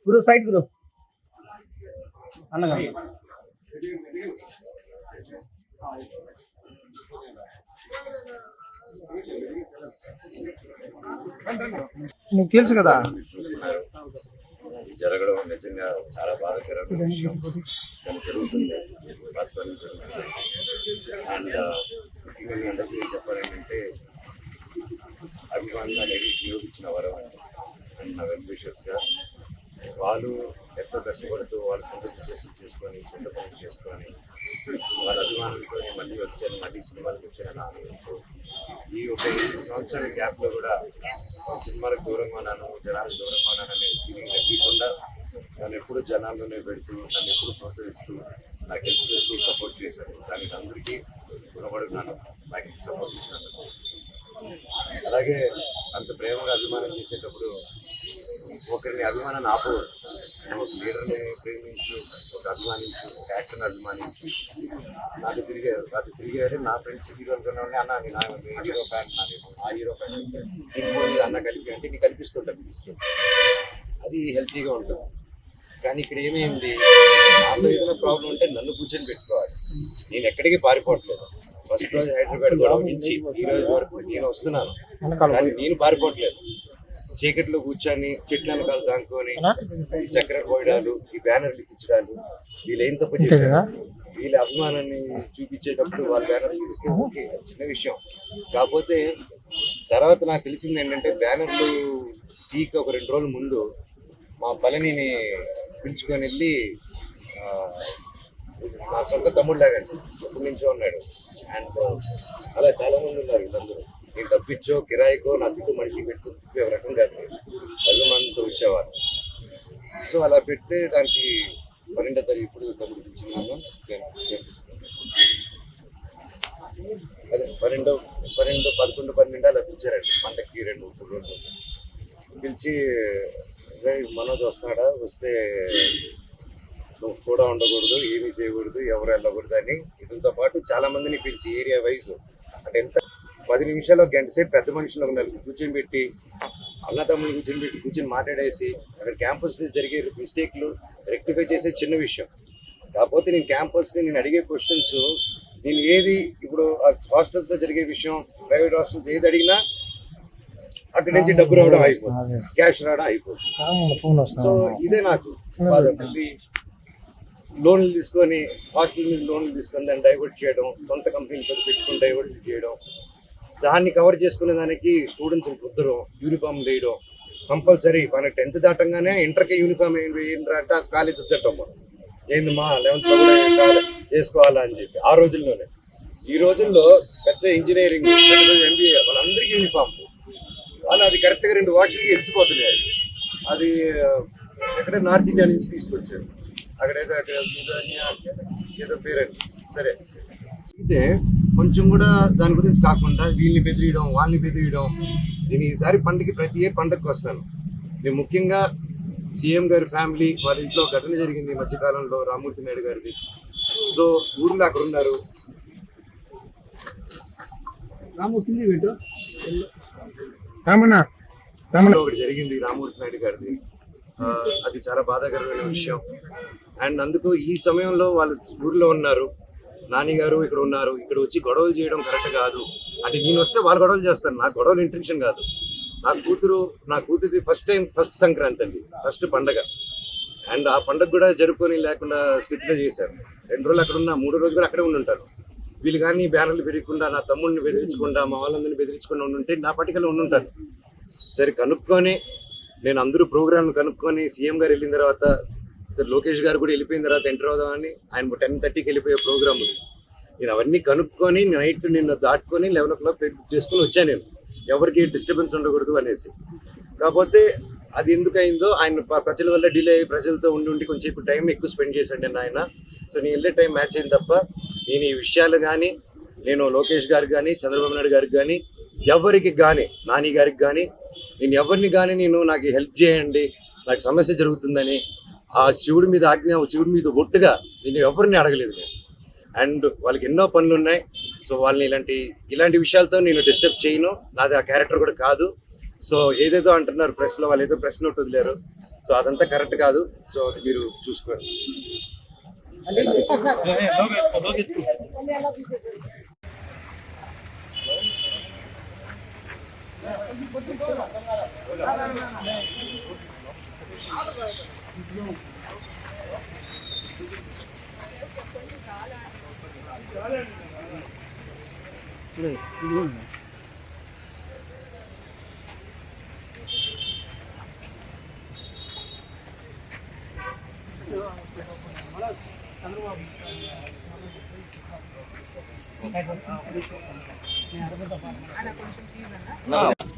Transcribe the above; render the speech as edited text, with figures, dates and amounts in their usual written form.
గురు side గురు అన్నగా నీకు తెలుసు కదా జరగడం నిజంగా చాలా బాధాకరమైన విషయం జరుగుతుంది వాస్తవానికి. అండ్ ముఖ్యంగా మీ అందరికీ చెప్పాలంటే అభిమానులు అనేది నిరూపించిన వరం అండ్ నా వెల్ విషర్స్గా వాళ్ళు ఎంతో కష్టపడుతూ వాళ్ళ సొంత బిజినెస్ చేసుకొని సొంత పనులు చేసుకొని వాళ్ళ అభిమానులతో మళ్ళీ వచ్చాను, మళ్ళీ సినిమాలకు వచ్చాను ఆనందిస్తూ ఈ ఒక 8 సంవత్సరాల గ్యాప్లో కూడా సినిమాలకు దూరంగా ఉన్నాను, జనాలకు దూరంగా ఉన్నాను అనే ఫీలింగ్ తగ్గకుండా నన్ను ఎప్పుడు జనాల్లోనే పెడుతూ నన్ను ఎప్పుడు ప్రోత్సహిస్తూ నాకు హెల్ప్ చేస్తూ సపోర్ట్ చేశారు. దానికి అందరికీ రుణపడుతున్నాను నాకు సపోర్ట్ ఇచ్చినందుకు. అలాగే అంత ప్రేమగా అభిమానం చేసేటప్పుడు ఒకరిని అభిమానాన్ని ఆపవద్దు. ఒక లీడర్ని ప్రేమించు, ఒక అభిమానించు, ఒక యాక్టర్ని అభిమానించు. నాకు తిరిగాడు నా ఫ్రెండ్స్ హీరోలు కన్నా అన్న నేను హీరో ఫ్యాన్, ఆ హీరో ఫ్యాన్ అన్న కలిపి అంటే నీకు కల్పిస్తుంటాను తీసుకెళ్ళి, అది హెల్తీగా ఉంటుంది. కానీ ఇక్కడ ఏమైంది, నాలో ఏదైనా ప్రాబ్లం ఉంటే నన్ను కూర్చొని పెట్టుకోవాలి. నేను ఎక్కడికి పారిపోవట్లేదు. ఫస్ట్ రోజు హైదరాబాద్ గొడవ నుంచి ఈ రోజు వరకు నేను వస్తున్నాను, కానీ నేను పారిపోవట్లేదు. చీకట్లో కూర్చొని చెట్ల వెనకాల దాంకొని ఈ చక్కెర పోయడాలు, ఈ బ్యానర్లు ఇప్పించడాలు, వీళ్ళు ఏం తప్పు చేశారు? వీళ్ళ అభిమానాన్ని చూపించేటప్పుడు వాళ్ళ బ్యానర్లు చూపిస్తే ఓకే, చిన్న విషయం. కాకపోతే తర్వాత నాకు తెలిసింది ఏంటంటే బ్యానర్లు తీక ఒక 2 రోజుల ముందు మా పళనిని పిలుచుకొని వెళ్ళి నా సొంత తమ్ముళ్ళలాగండి ఎప్పటి నుంచో ఉన్నాడు. అండ్ అలా చాలా మంది ఉన్నారు. వీళ్ళందరూ నేను డబ్బిచ్చో కిరాయికో నా చుట్టూ మనిషి పెట్టుకుని ఒక రకం కాదు, 10 మందితో వచ్చేవారు. సో అలా పెడితే దానికి 12వ తారీఖు ఇప్పుడు తమ్ముడు పిలిచినాను. అదే 12, 11, 12 అలా పిలిచారండి. పండక్కి 2 రోజులు పిలిచి మనోజ్ వస్తున్నాడా, వస్తే నువ్వు కూడా ఉండకూడదు, ఏమీ చేయకూడదు, ఎవరు వెళ్ళకూడదు అని. ఇతనితో పాటు చాలా మందిని పిలిచి ఏరియా వైజ్ అంటే ఎంత 10 నిమిషాలు గంట సేపు పెద్ద మనుషులు ఉన్నారు కూర్చొని పెట్టి, అన్నదమ్ములు కూర్చొని మాట్లాడేసి అక్కడ క్యాంపస్లో జరిగే మిస్టేక్లు రెక్టిఫై చేసే చిన్న విషయం. కాకపోతే నేను క్యాంపస్ని నేను అడిగే క్వశ్చన్స్, నేను ఏది ఇప్పుడు హాస్టల్స్లో జరిగే విషయం, ప్రైవేట్ హాస్టల్స్ ఏది అడిగినా అటు నుంచి డబ్బు రావడం అయిపోతుంది, క్యాష్ రావడం అయిపోతుంది. సో ఇదే నాకు బాధ. లోన్లు తీసుకొని హాస్టల్ మీద లోన్లు తీసుకొని దాన్ని డైవర్ట్ చేయడం, సొంత కంపెనీలు పెట్టుకుని డైవర్ట్ చేయడం, దాన్ని కవర్ చేసుకునే దానికి స్టూడెంట్స్ కుదరం యూనిఫామ్ వేయడం కంపల్సరీ. మన 10th దాటంగానే ఇంటర్కి యూనిఫామ్ వేయంటే కాలేజ్ వద్దటం మనం ఏంది మా 11th లో కూడా చేసుకోవాలా అని చెప్పి ఆ రోజుల్లోనే. ఈ రోజుల్లో పెద్ద ఇంజనీరింగ్, MBA వాళ్ళందరికీ యూనిఫామ్. వాళ్ళు అది కరెక్ట్గా 2 వాష్లకి వెలిసిపోతున్నాయి. అది ఎక్కడ నార్త్ ఇండియా నుంచి తీసుకొచ్చారు, అక్కడేదో ఏదో పేరండి. సరే, అయితే కొంచెం కూడా దాని గురించి కాకుండా వీళ్ళని బెదిరియడం, వాళ్ళని బెదిరియడం. నేను ఈసారి ప్రతి ఇయర్ పండగకి వస్తాను. నేను ముఖ్యంగా సీఎం గారి ఫ్యామిలీ వాళ్ళ ఇంట్లో ఘటన జరిగింది ఈ మధ్యకాలంలో, రామ్మూర్తి నాయుడు గారిది. సో ఊర్లో అక్కడ ఉన్నారు. ఒకటి జరిగింది రామ్మూర్తి నాయుడు గారిది, అది చాలా బాధాకరమైన విషయం. అండ్ అందుకు ఈ సమయంలో వాళ్ళు ఊర్లో ఉన్నారు, నాని గారు ఇక్కడ ఉన్నారు, ఇక్కడ వచ్చి గొడవలు చేయడం కరెక్ట్ కాదు. అంటే నేను వస్తే వాళ్ళు గొడవలు చేస్తారు, నాకు గొడవలు ఇంటెన్షన్ కాదు. నా కూతురిది ఫస్ట్ సంక్రాంతి అండి, ఫస్ట్ పండగ. అండ్ ఆ పండగ కూడా జరుపుకొని లేకుండా స్ట్రిక్ట్గా చేశారు. 2 రోజులు అక్కడ ఉన్నా, 3 రోజులు కూడా అక్కడే ఉంటారు. వీళ్ళు కానీ బ్యానర్లు పెరగకుండా, నా తమ్ముడిని బెదిరించకుండా, మా వాళ్ళందరినీ బెదిరించకుండా ఉండుంటే నా పట్టికలో ఉండుంటాను. సరే కనుక్కొని నేను అందరూ ప్రోగ్రాంలు కనుక్కొని సీఎం గారు వెళ్ళిన తర్వాత, లోకేష్ గారు కూడా వెళ్ళిపోయిన తర్వాత ఎంటర్ అవుదామని ఆయన 10:30కి వెళ్ళిపోయే ప్రోగ్రామ్ ఉంది. నేను అవన్నీ కనుక్కొని నైట్ నిన్న దాటుకొని 11 o'clock చేసుకొని వచ్చాను. నేను ఎవరికి డిస్టర్బెన్స్ ఉండకూడదు అనేసి. కాకపోతే అది ఎందుకు అయిందో, ఆయన ప్రజల వల్ల డిలే అయ్యి ప్రజలతో ఉండి కొంచెం టైం ఎక్కువ స్పెండ్ చేశాను నేను ఆయన. సో నేను వెళ్ళే టైం మ్యాచ్ అయింది తప్ప నేను ఈ విషయాలు కానీ, నేను లోకేష్ గారికి కానీ, చంద్రబాబు నాయుడు గారికి కానీ, ఎవరికి కానీ, నాని గారికి కానీ, నేను ఎవరిని కానీ నాకు హెల్ప్ చేయండి, నాకు సమస్య జరుగుతుందని ఆ శివుడి మీద ఆజ్ఞ, శివుడి మీద ఒట్టుగా నేను ఎవరిని అడగలేదు నేను. అండ్ వాళ్ళకి ఎన్నో పనులు ఉన్నాయి. సో వాళ్ళని ఇలాంటి విషయాలతో నేను డిస్టర్బ్ చేయను, నాది ఆ క్యారెక్టర్ కూడా కాదు. సో ఏదేదో అంటున్నారు ప్రెస్లో, వాళ్ళు ఏదో ప్రెస్ నోట్ వదిలేరు. సో అదంతా కరెక్ట్ కాదు. సో అది మీరు చూసుకోండి. అన్న కొంచెం ప్లీజ్ అన్న